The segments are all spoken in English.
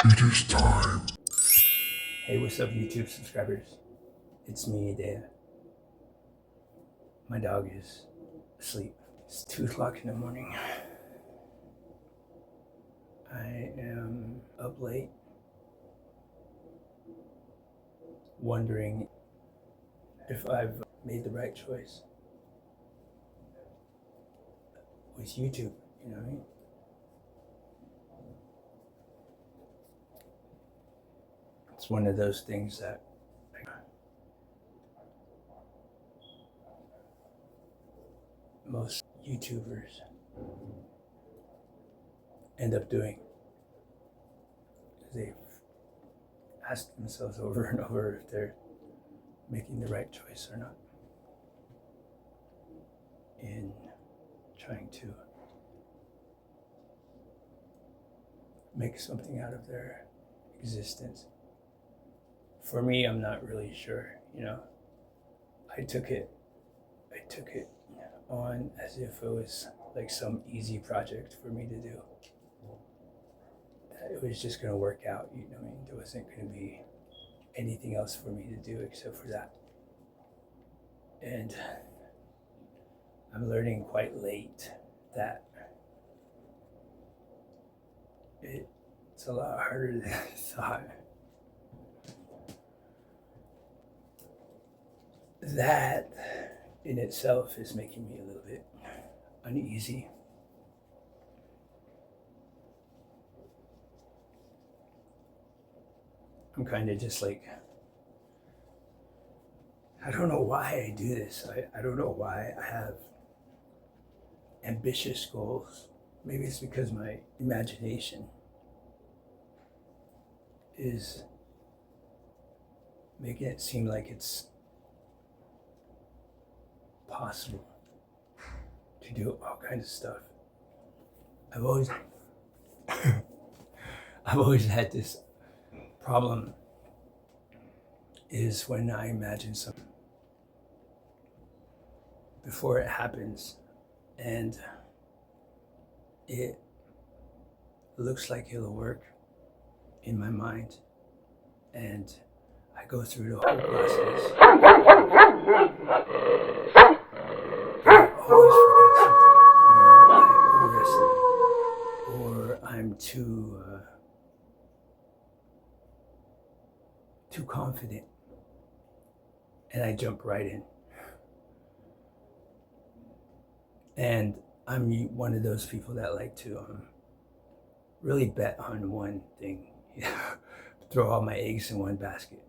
It is time. Hey, what's up, YouTube subscribers? It's me, Dea. My dog is asleep. It's 2 o'clock in the morning. I am up late, wondering if I've made the right choice with YouTube, you know what I mean? It's one of those things that most YouTubers end up doing. They ask themselves over and over if they're making the right choice or not in trying to make something out of their existence. For me, I'm not really sure, I took it on as if it was like some easy project for me to do. That it was just going to work out, you know what I mean? There wasn't going to be anything else for me to do except for that. And I'm learning quite late that it's a lot harder than I thought. That in itself is making me a little bit uneasy. I'm kind of just like, I don't know why I do this. I don't know why I have ambitious goals. Maybe it's because my imagination is making it seem like it's possible to do all kinds of stuff. I've always had this problem is when I imagine something before it happens and it looks like it'll work in my mind, and I go through the whole process. I always forget something, or I overestimate, or I'm too confident, and I jump right in. And I'm one of those people that like to really bet on one thing, throw all my eggs in one basket.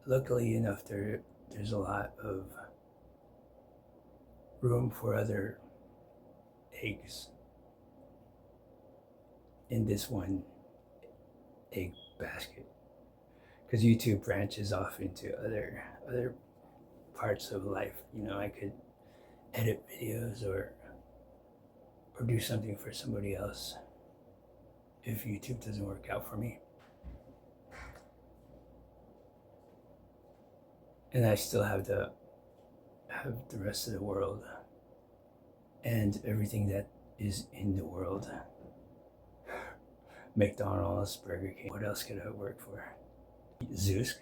Luckily enough, there's a lot of room for other eggs in this one egg basket, because YouTube branches off into other parts of life. I could edit videos or do something for somebody else if YouTube doesn't work out for me. And I still have the rest of the world and everything that is in the world. McDonald's, Burger King. What else could I work for? Zeus?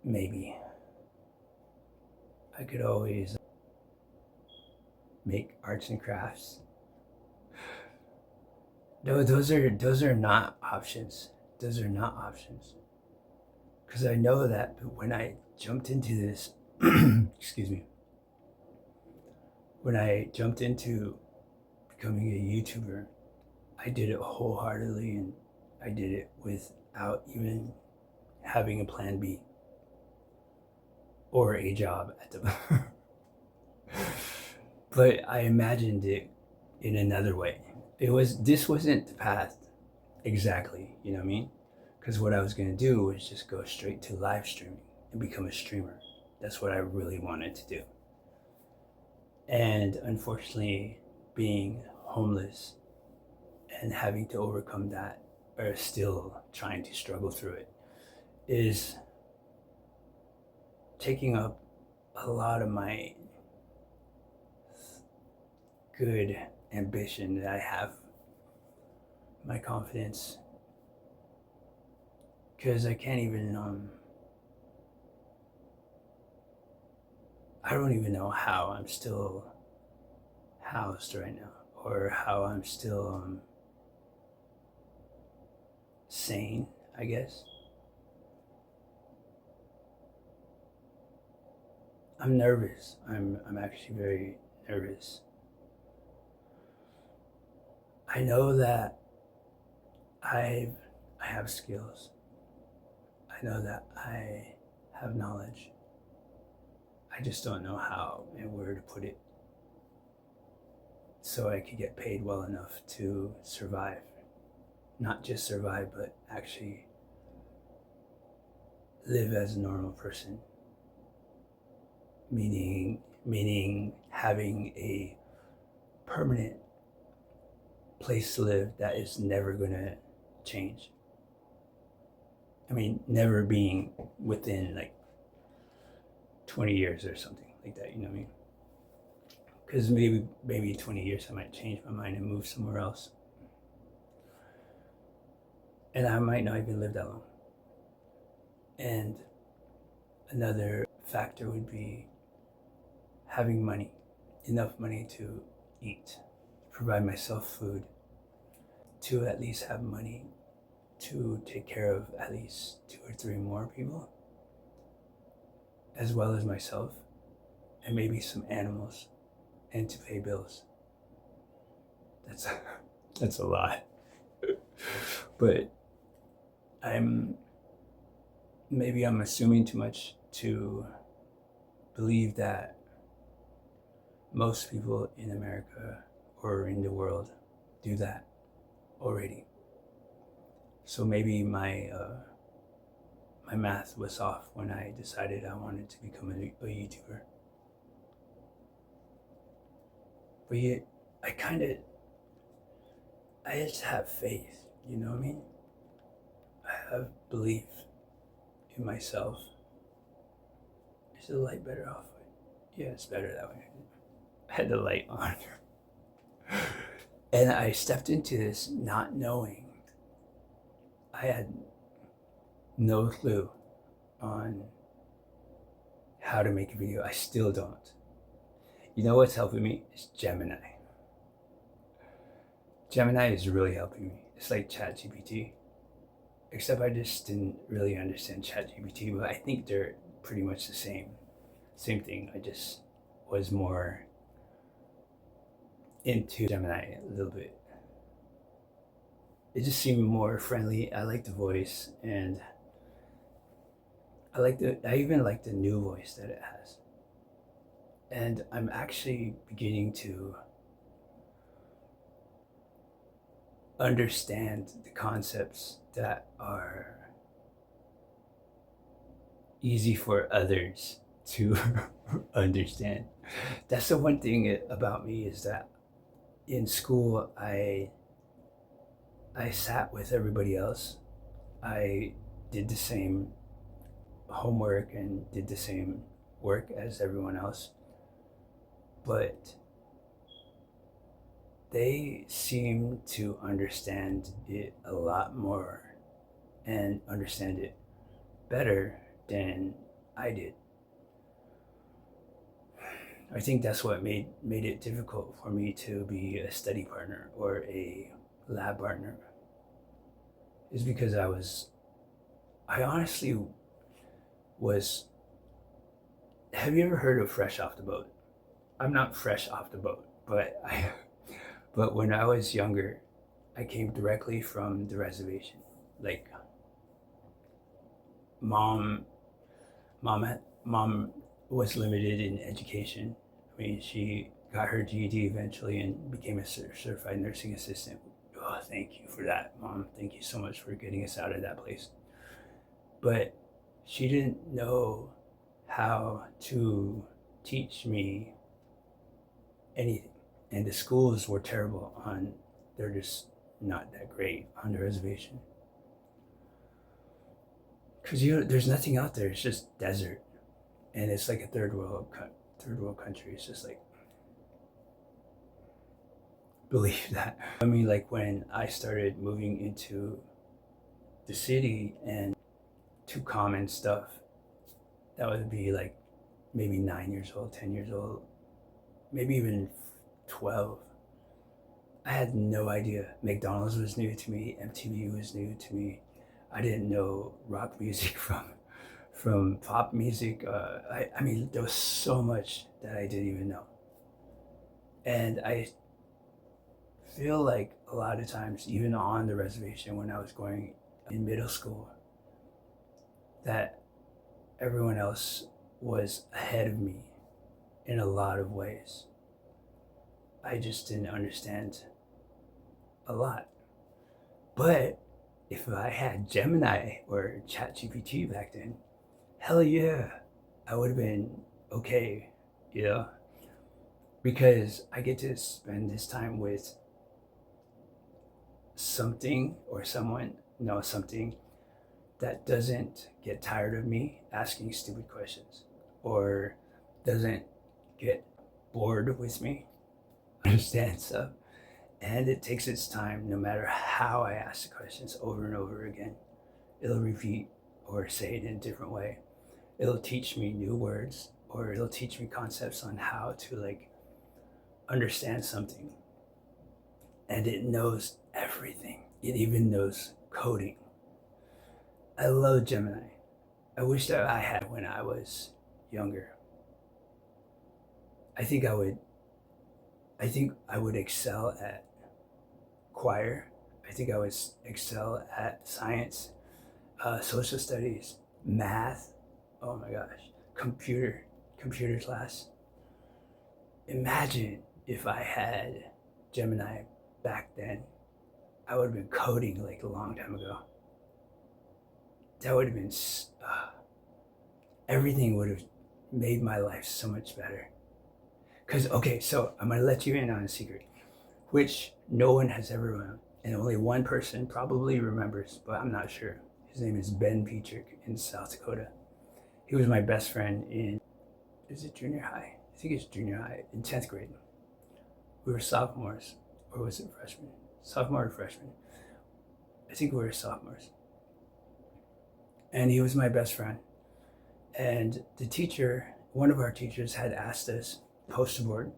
Maybe. I could always make arts and crafts. No, those are not options. Those are not options. Because I know that when I jumped into this, excuse me, when I jumped into becoming a YouTuber, I did it wholeheartedly, and I did it without even having a plan B or a job at the but I imagined it in another way. This wasn't the path exactly, you know what I mean? Because what I was going to do was just go straight to live streaming and become a streamer. That's what I really wanted to do. And unfortunately, being homeless and having to overcome that, or still trying to struggle through it, is taking up a lot of my good ambition that I have my confidence, because I can't even I don't even know how I'm still housed right now, or how I'm still sane, I guess. I'm nervous. I'm actually very nervous. I know that I I have skills. I know that I have knowledge. I just don't know how and where to put it so I could get paid well enough to survive. Not just survive, but actually live as a normal person. Meaning having a permanent place to live that is never gonna change. I mean, never being within like 20 years or something like that, you know what I mean? Because maybe 20 years I might change my mind and move somewhere else. And I might not even live that long. And another factor would be having money, enough money to eat, provide myself food, to at least have money to take care of at least 2 or 3 more people, as well as myself, and maybe some animals, and to pay bills. That's that's a lot. But I'm assuming too much to believe that most people in America or in the world do that already. So maybe my math was off when I decided I wanted to become a YouTuber. But yet, I just have faith, you know what I mean? I have belief in myself. Is the light better off? Yeah, it's better that way. I had the light on. And I stepped into this not knowing. I had no clue on how to make a video. I still don't. You know what's helping me? It's Gemini. Gemini is really helping me. It's like ChatGPT. Except I just didn't really understand ChatGPT, but I think they're pretty much the same thing. I just was more into Gemini a little bit. It just seemed more friendly. I like the voice, and I even like the new voice that it has. And I'm actually beginning to understand the concepts that are easy for others to understand. That's the one thing about me, is that in school I sat with everybody else. I did the same homework and did the same work as everyone else. But they seem to understand it a lot more and understand it better than I did. I think that's what made it difficult for me to be a study partner or a lab partner, is because I honestly was. Have you ever heard of Fresh Off the Boat? I'm not fresh off the boat, but but when I was younger, I came directly from the reservation. Like, mom was limited in education. I mean, she got her GED eventually and became a certified nursing assistant. Oh, thank you for that, Mom. Thank you so much for getting us out of that place. But she didn't know how to teach me anything. And the schools were terrible they're just not that great on the reservation. Because there's nothing out there. It's just desert. And it's like a third world country. It's just like, believe that. I mean, like when I started moving into the city and to common stuff, that would be like maybe 9 years old, 10 years old, maybe even 12. I had no idea. McDonald's was new to me. MTV was new to me. I didn't know rock music from pop music. I mean, there was so much that I didn't even know. And I feel like a lot of times, even on the reservation when I was going in middle school, that everyone else was ahead of me in a lot of ways. I just didn't understand a lot. But if I had Gemini or ChatGPT back then, hell yeah, I would have been okay, you know? Because I get to spend this time with something or someone, no, something that doesn't get tired of me asking stupid questions or doesn't get bored with me, understand stuff. And it takes its time no matter how I ask the questions over and over again. It'll repeat or say it in a different way. It'll teach me new words or it'll teach me concepts on how to like understand something. And it knows everything. It even knows coding. I love Gemini. I wish that I had when I was younger. I think I would excel at choir. I think I would excel at science, social studies, math. Oh my gosh, computer class. Imagine if I had Gemini back then. I would have been coding like a long time ago. That would have been, everything would have made my life so much better. Because, okay, so I'm going to let you in on a secret, which no one has ever known. And only one person probably remembers, but I'm not sure. His name is Ben Petrick in South Dakota. He was my best friend in, is it junior high? I think it's junior high, in 10th grade. We were sophomores, or was it freshmen? Sophomore or freshman? I think we were sophomores. And he was my best friend. And the teacher, one of our teachers had asked us, poster board,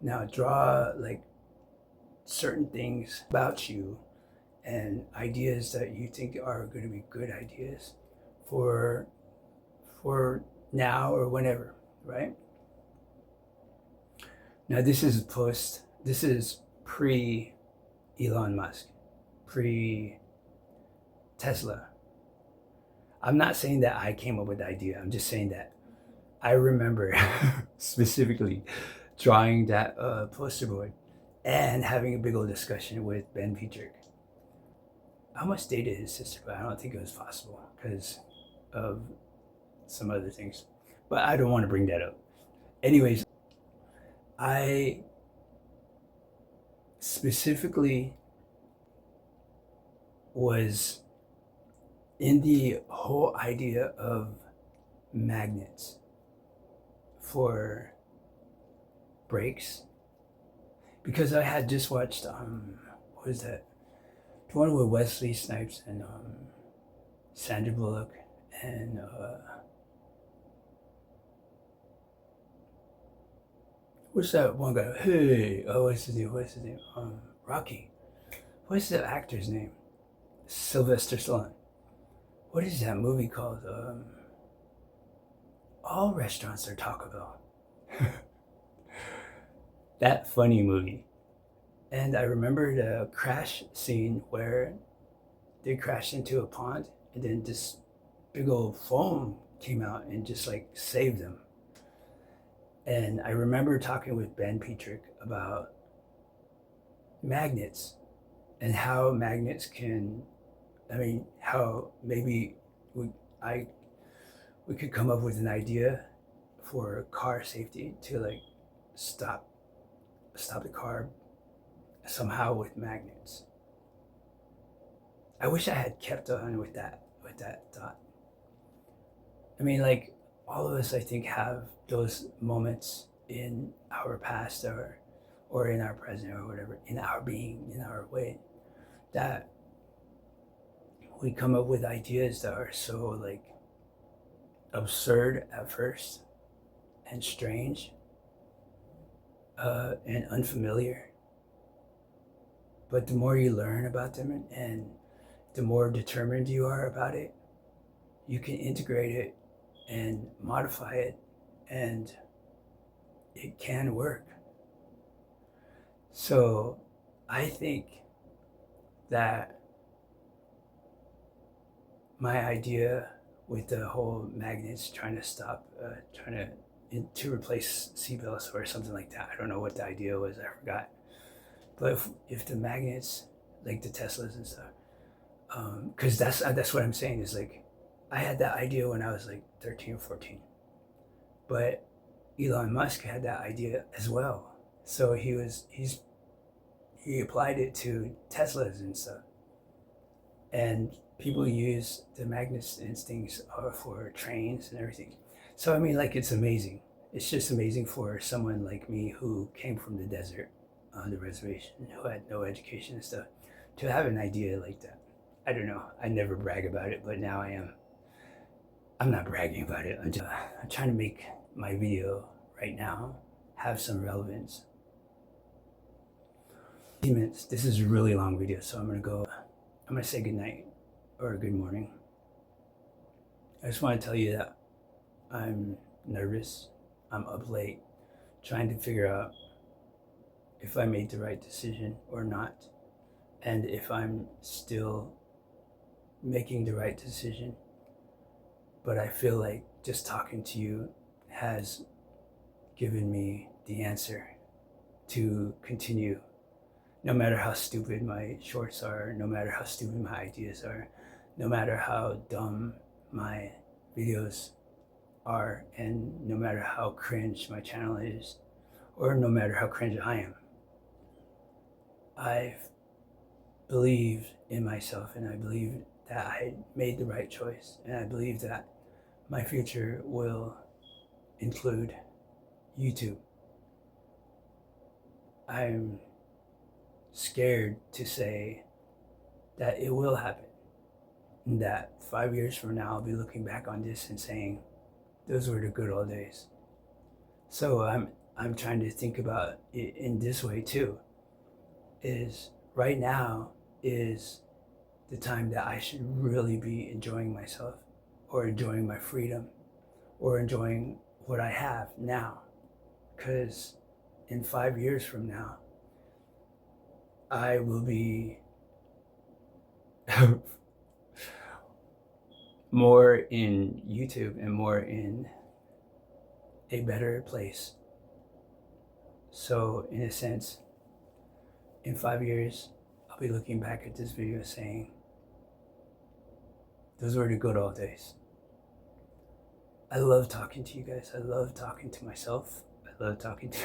now draw like certain things about you and ideas that you think are going to be good ideas for now or whenever, right? Now this is pre Elon Musk, pre Tesla. I'm not saying that I came up with the idea. I'm just saying that I remember specifically drawing that poster board and having a big old discussion with Ben Petrick. I almost dated his sister, but I don't think it was possible because of some other things. But I don't want to bring that up. Anyways, I specifically was in the whole idea of magnets for brakes because I had just watched what is that? The one with Wesley Snipes and Sandra Bullock and what's that one guy? Hey, oh, what's his name? Rocky. What's the actor's name? Sylvester Stallone. What is that movie called? All restaurants are Taco Bell. That funny movie. And I remember the crash scene where they crashed into a pond and then this big old foam came out and just like saved them. And I remember talking with Ben Petrick about magnets and how magnets can, how maybe we could come up with an idea for car safety to like stop the car somehow with magnets. I wish I had kept on with that thought. I mean, like all of us, I think, have those moments in our past or or in our present or whatever, in our being, in our way, that we come up with ideas that are so like absurd at first and strange and unfamiliar. But the more you learn about them and the more determined you are about it, you can integrate it and modify it, and it can work. So I think that my idea with the whole magnets trying to replace seatbelts or something like that. I don't know what the idea was. I forgot. But if the magnets, like the Teslas and stuff, because that's what I'm saying is like, I had that idea when I was like 13 or 14, but Elon Musk had that idea as well. So he applied it to Teslas and stuff, and people use the magnets and things for trains and everything. So I mean, like, it's amazing. It's just amazing for someone like me who came from the desert on the reservation, who had no education and stuff, to have an idea like that. I don't know. I never brag about it, but now I am. I'm not bragging about it. I'm trying to make my video right now have some relevance. This is a really long video, so I'm gonna say good night or good morning. I just want to tell you that I'm nervous. I'm up late trying to figure out if I made the right decision or not, and if I'm still making the right decision. But I feel like just talking to you has given me the answer to continue, no matter how stupid my shorts are, no matter how stupid my ideas are, no matter how dumb my videos are, and no matter how cringe my channel is, or no matter how cringe I am. I've believed in myself, and I believe that I made the right choice, and I believe that my future will include YouTube. I'm scared to say that it will happen, and that 5 years from now I'll be looking back on this and saying, those were the good old days. So I'm trying to think about it in this way too, is right now is the time that I should really be enjoying myself, or enjoying my freedom, or enjoying what I have now. Because in 5 years from now, I will be more in YouTube and more in a better place. So in a sense, in 5 years, I'll be looking back at this video saying, those were the good old days. I love talking to you guys. I love talking to myself. I love talking to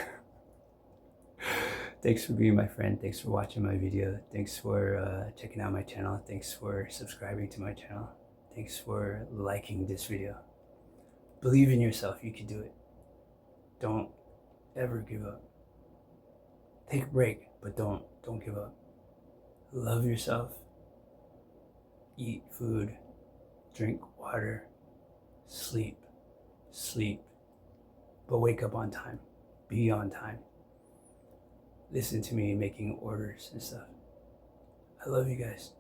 Thanks for being my friend. Thanks for watching my video. Thanks for checking out my channel. Thanks for subscribing to my channel. Thanks for liking this video. Believe in yourself. You can do it. Don't ever give up. Take a break, but don't give up. Love yourself. Eat food. Drink water. Sleep. But wake up on time. Be on time. Listen to me making orders and stuff. I love you guys.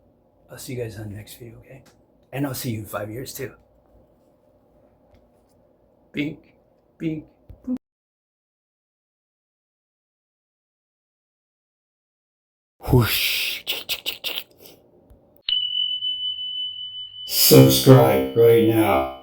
I'll see you guys on the next video, okay? And I'll see you in 5 years too. Bink, bink. Whoosh. Subscribe right now.